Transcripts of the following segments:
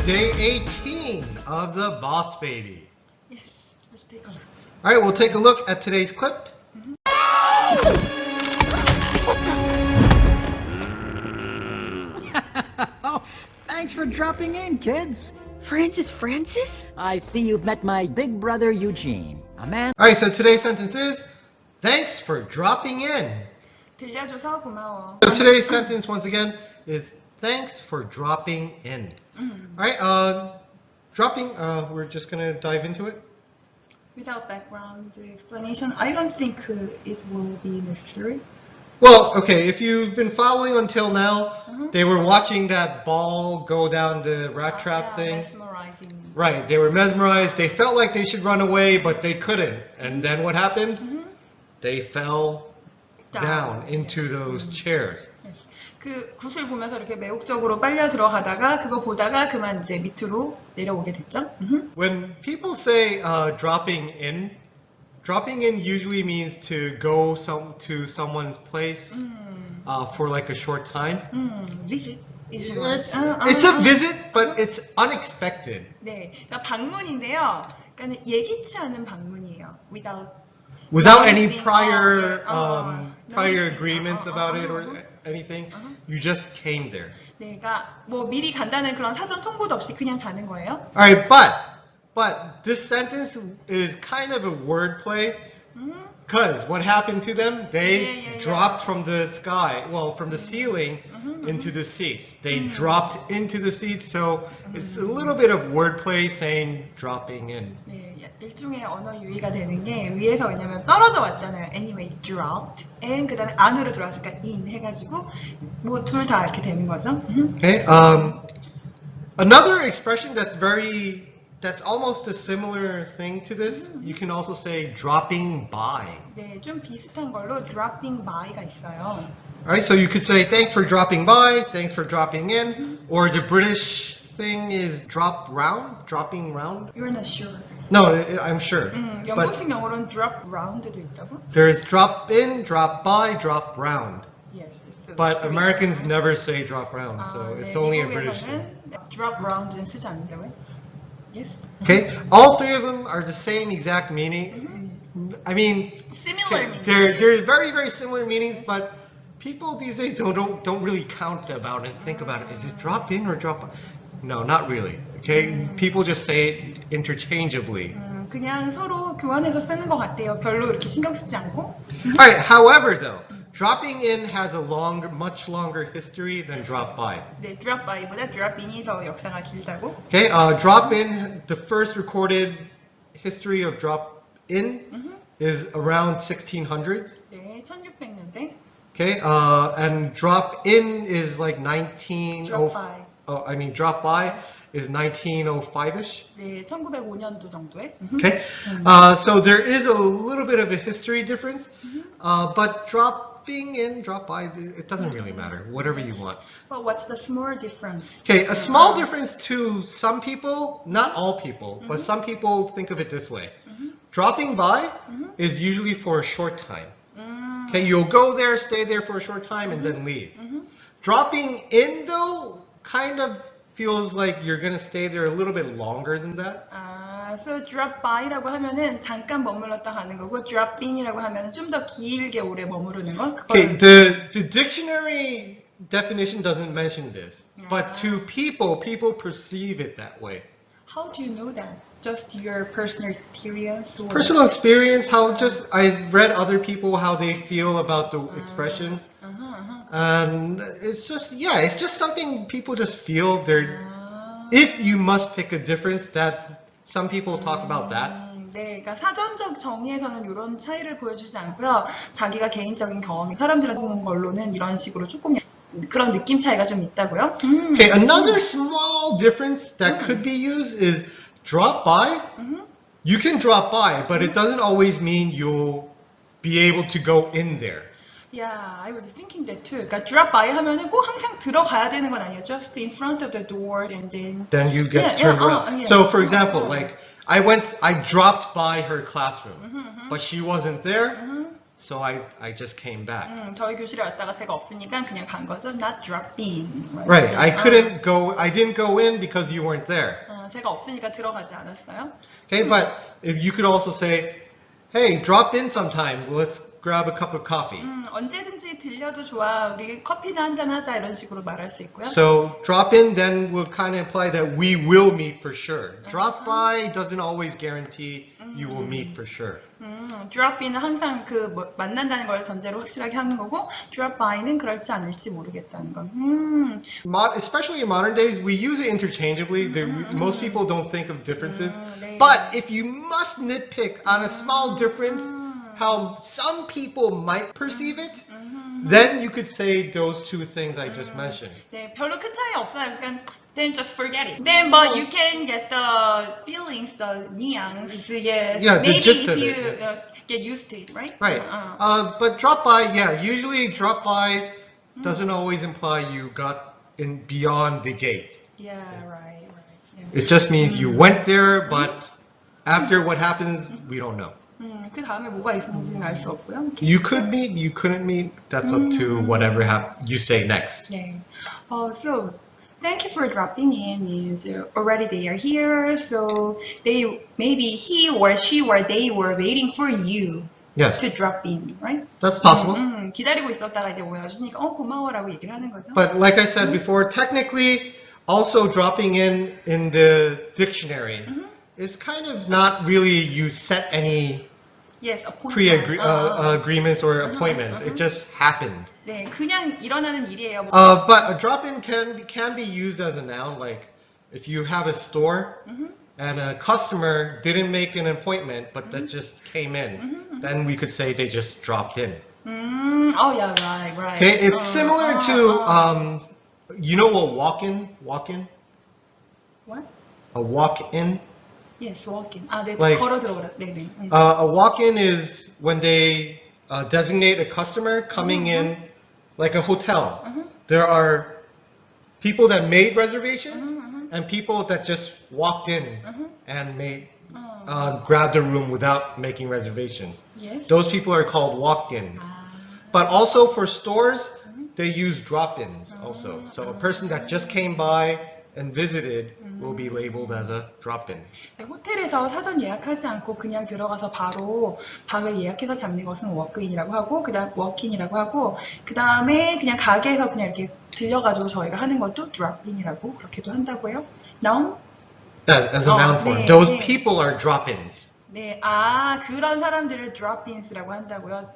day 18 of the Bossbeaby. Yes, let's take a look. All right, we'll take a look at today's clip. Thanks for dropping in, kids. Francis? I see you've met my big brother Eugene, a man. All right, so today's sentence is, thanks for dropping in. 들려줘서 고마워. So today's sentence, once again, is thanks for dropping in. All right, we're just going to dive into it. Without background explanation, I don't think it will be necessary. Well, okay, if you've been following until now, they were watching that ball go down the rat trap thing. Mesmerizing. Right, they were mesmerized. They felt like they should run away, but they couldn't. And then what happened? They fell down into those chairs. Yes. 그 굿을 보면서 이렇게 매혹적으로 빨려 들어가다가 그거 보다가 그만 이제 밑으로 내려오게 됐죠. When people say dropping in usually means to go to someone's place for like a short time. Visit. It's a visit, but it's unexpected. 네, 그러니까 방문인데요. 그러니까 예기치 않은 방문이에요. Without any prior agreements about it or anything, you just came there. 네, 그러니까 뭐 미리 간다는 그런 사전 통보도 없이 그냥 가는 거예요. All right, but this sentence is kind of a wordplay. Because what happened to them? They dropped from the sky, from the ceiling into the seats. They dropped into the seats, so it's a little bit of wordplay saying dropping in. 네, 일종의 언어 유희가 되는 게 위에서 왜냐면 떨어져 왔잖아요. Anyway, dropped, and 그 다음에 안으로 들어왔으니까 in 해가지고 뭐 둘 다 이렇게 되는 거죠. Okay. Another expression that's almost a similar thing to this. You can also say dropping by. 네, 좀 비슷한 걸로 dropping by가 있어요. Alright, so you could say thanks for dropping by, thanks for dropping in, or the British thing is dropping round. You're not sure. No, I'm sure. 영국식 영어로는 drop round도 있다고? There's drop in, drop by, drop round. Yes. But Americans never say drop round, so it's only a British thing. drop round는 쓰지 않는다고요? Yes. Okay, all three of them are the same exact meaning. I mean, Similar meaning. They're very, very similar meanings, but people these days don't really count about it and think about it. Is it drop in or drop out? No, not really. Okay, people just say it interchangeably. 그냥 서로 교환해서 쓰는 것 같아요. 별로 이렇게 신경 쓰지 않고. Alright, however though, dropping in has a much longer history than drop by. 네, drop by보다 drop in이 더 역사가 길다고. Okay, drop in, the first recorded history of drop in is around 1600s. 네, 1600년대. Okay, and drop in is like drop by. Drop by is 1905ish. 네, 1905년도 정도에. Okay, so there is a little bit of a history difference, but dropping in, drop by, it doesn't really matter. Whatever you want. But what's the small difference? Okay, a small difference to some people, not all people, but some people think of it this way. Dropping by is usually for a short time. Okay, you'll go there, stay there for a short time, and then leave. Dropping in, though, kind of feels like you're going to stay there a little bit longer than that. So drop by라고 하면은 잠깐 머물렀다 가는 거고, drop in이라고 하면은 좀 더 길게 오래 머무르는 거. Okay, the dictionary definition doesn't mention this, but to people perceive it that way. How do you know that? Just your personal experience? Or? Personal experience, I read other people how they feel about the expression. And it's just something people just feel. If you must pick a difference, that some people talk about that. 네, 그러니까 사전적 정의에서는 이런 차이를 보여주지 않고요. 자기가 개인적인 경험이 사람들한테 보는 걸로는 이런 식으로 조금 그런 느낌 차이가 좀 있다고요. Okay, another small difference that could be used is drop by. You can drop by, but it doesn't always mean you'll be able to go in there. Yeah, I was thinking that too. 그러니까 drop by 하면은 꼭 항상 들어가야 되는 건 아니에요. Just in front of the door and then you get turned around. So for example, like I dropped by her classroom, but she wasn't there. so I just came back. 저희 교실에 왔다가 제가 없으니까 그냥 간 거죠. Not drop in. Right. I didn't go in because you weren't there. 제가 없으니까 들어가지 않았어요. Okay, but if you could also say, hey, drop in sometime. Let's grab a cup of coffee. 언제든지 들려도 좋아. 우리 커피나 한잔 하자 이런 식으로 말할 수 있고요. So drop in then would kind of imply that we will meet for sure. Drop by doesn't always guarantee you will meet for sure. drop in은 항상 만난다는 걸 전제로 확실하게 하는 거고 drop by는 그럴지 않을지 모르겠다는 건. Especially in modern days, we use it interchangeably. Most people don't think of differences. But if you must nitpick on a small difference, how some people might perceive it, then you could say those two things I just mentioned. 네, 별로 큰 차이 없어요. 그러니까 then just forget it. Then, but you can get the feelings, the nuance. Yes. Yeah, the maybe gist if of you it. get used to it, right? Right. But drop by, yeah, usually drop by doesn't always imply you got in beyond the gate. Yeah, right. Yeah. It just means you went there, but after what happens, we don't know. 그 다음에 뭐가 있는지는 알 수 없고요. You could meet, you couldn't meet, that's up to whatever you say next. 네. So thank you for dropping in means already they are here. So maybe he or she or they were waiting for you Yes, to drop in, right? that's possible. 기다리고 있었다가 이제 오셔주니까 고마워라고 얘기를 하는 거죠. But like I said before, technically, also dropping in the dictionary is kind of not really you set any Yes, appointment. agreements or appointments. It just happened. 네, 그냥 일어나는 일이에요. But a drop-in can be used as a noun. Like if you have a store and a customer didn't make an appointment, but that just came in, then we could say they just dropped in. Oh yeah, right. Okay, it's similar to you know a walk-in? What? A walk-in? Yes, walk-in. 네, Like, 걸어 들어오라. 네네. A walk-in is when they designate a customer coming in, like a hotel. There are people that made reservations and people that just walked in and grabbed a room without making reservations. Yes. Those people are called walk-ins. But also for stores, they use drop-ins also. So a person that just came by and visited will be labeled as a drop-in. 호텔에서 사전 예약하지 않고 그냥 들어가서 바로 방을 예약해서 잡는 것은 워크인이라고 하고 워크인이라고 하고 그 다음에 그냥 가게에서 그냥 이렇게 들려가지고 저희가 하는 것도 drop-in이라고 그렇게도 한다고요. Noun? As a noun form. 네, Those 네. people are drop-ins. 네, 그런 사람들을 drop-ins라고 한다고요.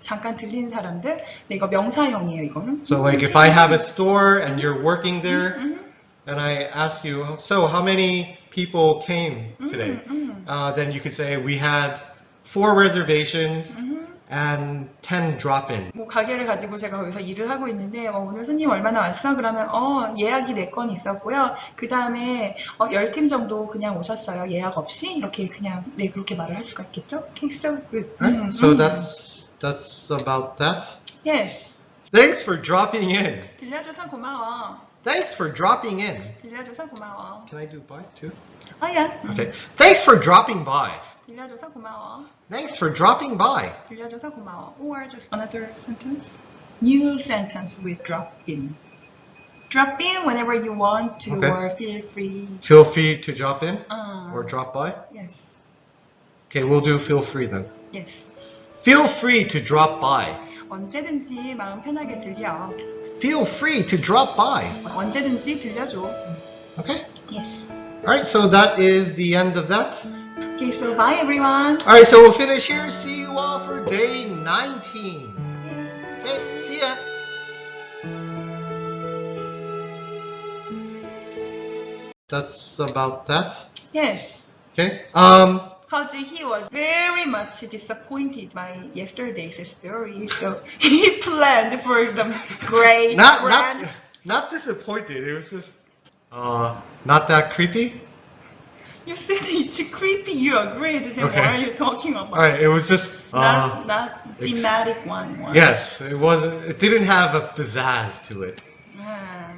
잠깐 들리는 사람들. 네, 이거 명사형이에요, 이거는. So like if I have a store and you're working there, and I ask you, so how many people came today? Then you could say we had 4 reservations and 10 drop-in. 뭐 가게를 가지고 제가 거기서 일을 하고 있는데 오늘 손님 얼마나 왔어? 그러면 예약이 4건 있었고요. 그 다음에 10팀 정도 그냥 오셨어요. 예약 없이 이렇게 그냥 네 그렇게 말을 할 수가 있겠죠? Okay, so good. Right? So that's about that. Yes. Thanks for dropping in. 들려줘서 고마워. Thanks for dropping in. 들려줘서 고마워. Can I do by too? yeah. Okay. Thanks for dropping by. 들려줘서 고마워. Thanks for dropping by. 들려줘서 고마워. Or just another sentence. New sentence with drop in. Drop in whenever you want to Okay. or feel free. Feel free to drop in or Uh, drop by. yes. Okay, we'll do feel free then. Yes. Feel free to drop by. 언제든지 마음 편하게 들려. Feel free to drop by. 언제든지 들려줘. Okay? Yes. Alright, so that is the end of that. Okay, so bye everyone. Alright, so we'll finish here. See you all for day 19. Okay, see ya. That's about that. Yes. Okay. Because he was very much disappointed by yesterday's story, so he planned for the great grand. Not disappointed. It was just not that creepy. You said it's creepy. You agreed. Then Okay. what are you talking about? Alright, it was just Not thematic one. yes, it wasn't. It didn't have a pizzazz to it. Ah.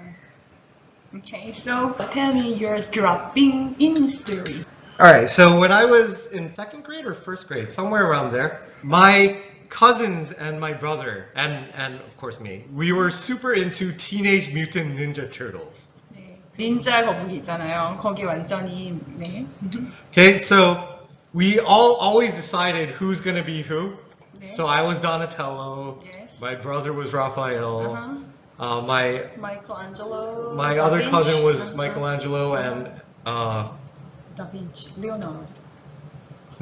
Okay, so tell me your dropping in story. Alright, so when I was in 2nd grade or 1st grade, somewhere around there, my cousins and my brother, and of course me, we were super into Teenage Mutant Ninja Turtles. 네, 닌자 거북이 있잖아요. 거기 완전히 네. Okay, so we all always decided who's gonna be who. 네. So I was Donatello. Yes. My brother was Raphael. Uh-huh. My Michelangelo. other Da cousin was Vinci. Michelangelo and Da Vinci. Leonardo.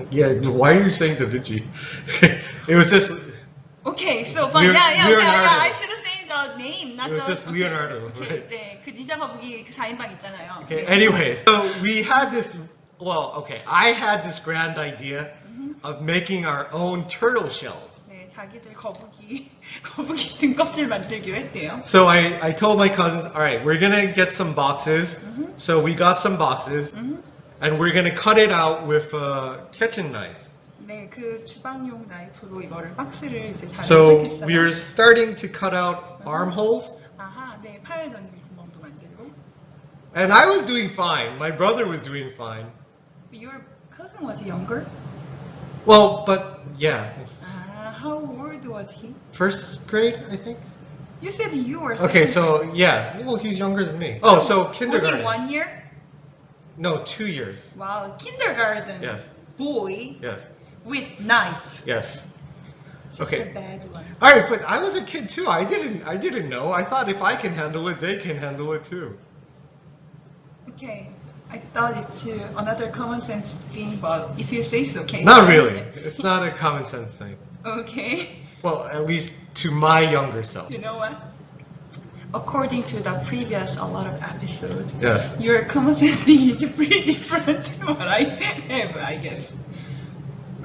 yeah. Why are you saying Da Vinci? It was just Okay, so fine. Yeah. Leonardo. I should have said the name, not It was the. just Leonardo, Okay, right? 네, 그 닌자 거북이 그 4인방 있잖아요. okay. Anyway, so we had this. Well, okay. I had this grand idea of making our own turtle shells. 네, 자기들 거북이 등껍질 만들기로 했대요. So I told my cousins, all right, we're gonna get some boxes. So we got some boxes, and we're gonna cut it out with a kitchen knife. 네, 그 주방용 나이프로 이거를 박스를 이제 잘 So 시작했어요. we were starting to cut out armholes, 아하, 네, 팔 던질 구멍도 만들고. and I was doing fine. My brother was doing fine. Your cousin was younger? Well, but yeah, How old was he? first grade, I think. You said you were. Okay, so yeah, well, he's younger than me. Oh, so Only kindergarten. 1 year? No, 2 years. Wow, kindergarten. Yes, Boy yes, with knife. yes. Such Okay. a bad one. All right, but I was a kid too. I didn't know. I thought if I can handle it, they can handle it too. Okay. I thought it's another common sense thing, but if you say so, okay. Not really. It's not a common sense thing. Okay. Well, at least to my younger self. You know what? According to the previous a lot of episodes, Yes. your common sense thing is pretty different to what I have, I guess.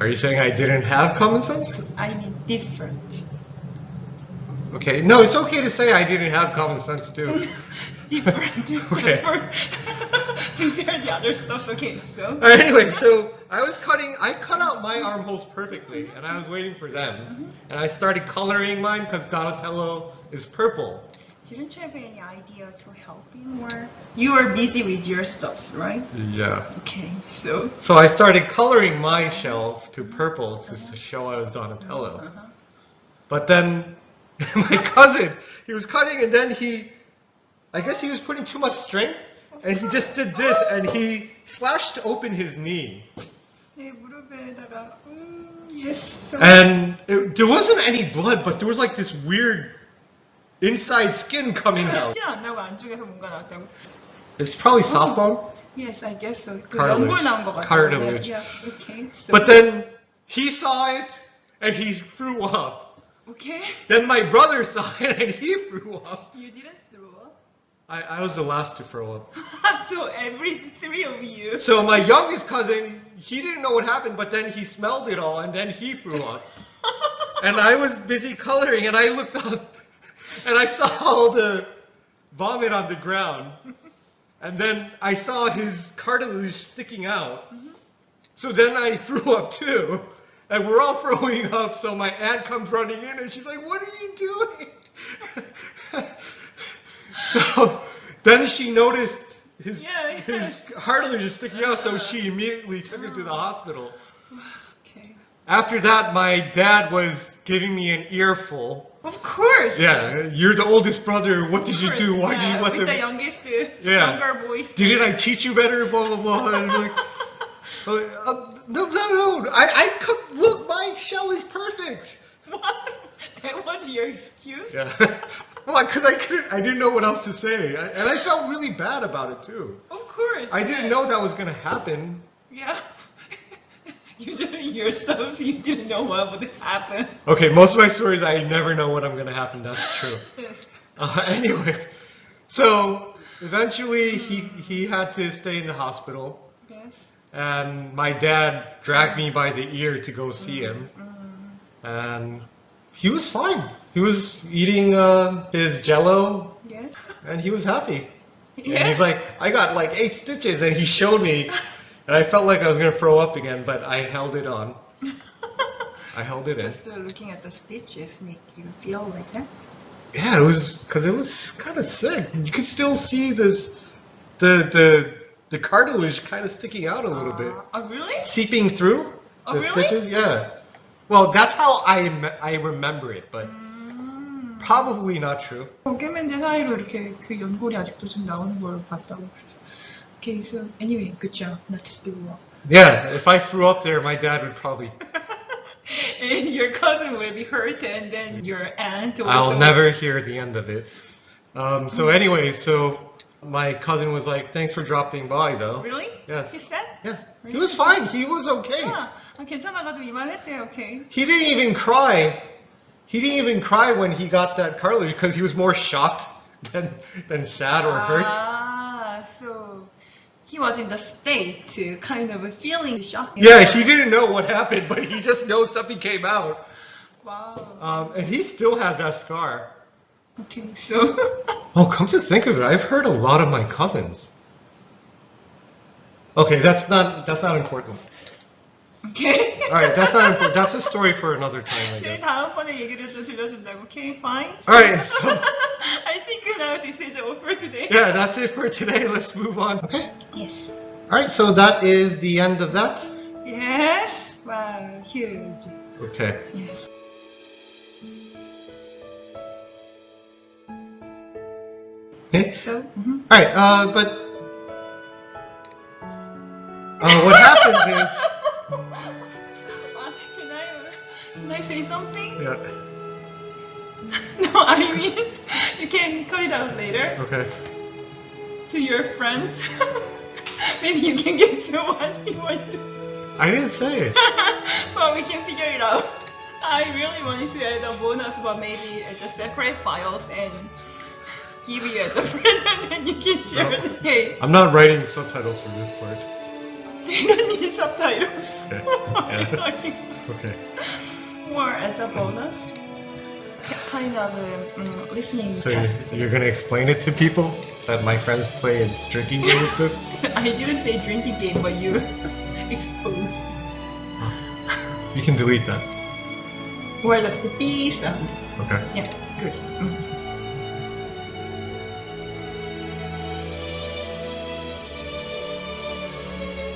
Are you saying I didn't have common sense? I mean different. Okay. No, it's okay to say I didn't have common sense too. Different. Okay. Just for compare the other stuff. Okay, so. All right, anyway, so I cut out my armholes perfectly, and I was waiting for them. And I started coloring mine because Donatello is purple. Didn't you have any idea to help him, or you were busy with your stuff, right? Yeah. Okay, so. So I started coloring my shelf to purple to show I was Donatello. But then my cousin, he was cutting, and then I guess he was putting too much strength, and he just did this, and he slashed open his knee. 네, 무릎에다가, yes. So. And there wasn't any blood, but there was like this weird inside skin coming out. 티 안 나고 안쪽에서 뭔가 나왔다고. It's probably soft bone. Yes, I guess so. 그 Cartilage. 연골 나온 것 같아요. Cartilage. Yeah, okay. So. But then he saw it, and he threw up. Okay. Then my brother saw it, and he threw up. You didn't throw up. I was the last to throw up. So every three of you. So my youngest cousin, he didn't know what happened, but then he smelled it all, and then he threw up. And I was busy coloring, and I looked up, and I saw all the vomit on the ground. And then I saw his cartilage sticking out. So then I threw up too. And we're all throwing up, so my aunt comes running in, and she's like, "What are you doing?" So then she noticed his cartilage is sticking out, so she immediately took him to the hospital. Okay. After that, my dad was giving me an earful. Of course. Yeah, you're the oldest brother. What did you do? Why did you let with the them? youngest, Yeah. younger boys. Didn't I teach you better? Blah blah blah. And I'm like, no. Look, my shell is perfect. What? That was your excuse? Yeah. Well, because I didn't know what else to say, and I felt really bad about it too. Of course. I didn't know that was gonna happen. Yeah. Usually your stuff, you didn't know what would happen. Okay, most of my stories, I never know what I'm gonna happen. That's true. Yes. Anyways, so eventually he had to stay in the hospital. Yes. And my dad dragged me by the ear to go see him. And he was fine. He was eating his Jello, Yes. and he was happy. And Yes. he's like, I got like 8 stitches, and he showed me, and I felt like I was gonna throw up again, but I held it on. I held it in. Just looking at the stitches make you feel like that? Yeah, it was because it was kind of sick. You could still see the cartilage kind of sticking out a little bit, Oh, really? seeping through Oh, the really? stitches. Yeah. Well, that's how I remember it, but probably not true. 꿰맨제 사이로 이렇게 그 연골이 아직도 좀 나오는 걸 봤다고. Okay, so anyway, good job. Not just do well. Yeah, if I threw up there, my dad would probably. And your cousin will be hurt, and then your aunt also. I'll never hear the end of it. So anyway, so my cousin was like, "Thanks for dropping by, though." Really? Yes. He said? Yeah, he was fine. He was okay. 아, 괜찮아가지고 이 말 했대요. Okay. He didn't even cry. He didn't even cry when he got that cartilage because he was more shocked than sad or hurt. Ah, so he was in the state to kind of feeling shocked. Yeah, he didn't know what happened, but he just knows something came out. Wow. And he still has that scar. Okay, so. Oh, come to think of it, I've heard a lot of my cousins. Okay, that's not important. Okay. All right, that's not important. That's a story for another time, I 네, guess. 다음번에 얘기를 또 들려준다고. Okay, fine. All right, so I think now this is all for today. yeah, that's it for today. Let's move on. Okay. Yes. All right, so that is the end of that. Yes. Wow, huge. Okay. Yes. Okay. So. All right, but what happens is, Can I say something? yeah. No, I mean, you can cut it out later. Okay. To your friends. Maybe you can guess what you want to. I didn't say it. Well, we can figure it out. I really wanted to add a bonus, but maybe as a separate files and give you as a present, and you can share it. Okay. I'm not writing subtitles for this part. They don't need subtitles. Okay. What are you Yeah. talking? Okay. More as a bonus. Kind of listening So test. you're gonna explain it to people that my friends play a drinking game with this? I didn't say drinking game, but you exposed. You can delete that. Where does the B sound? Okay. Yeah, good.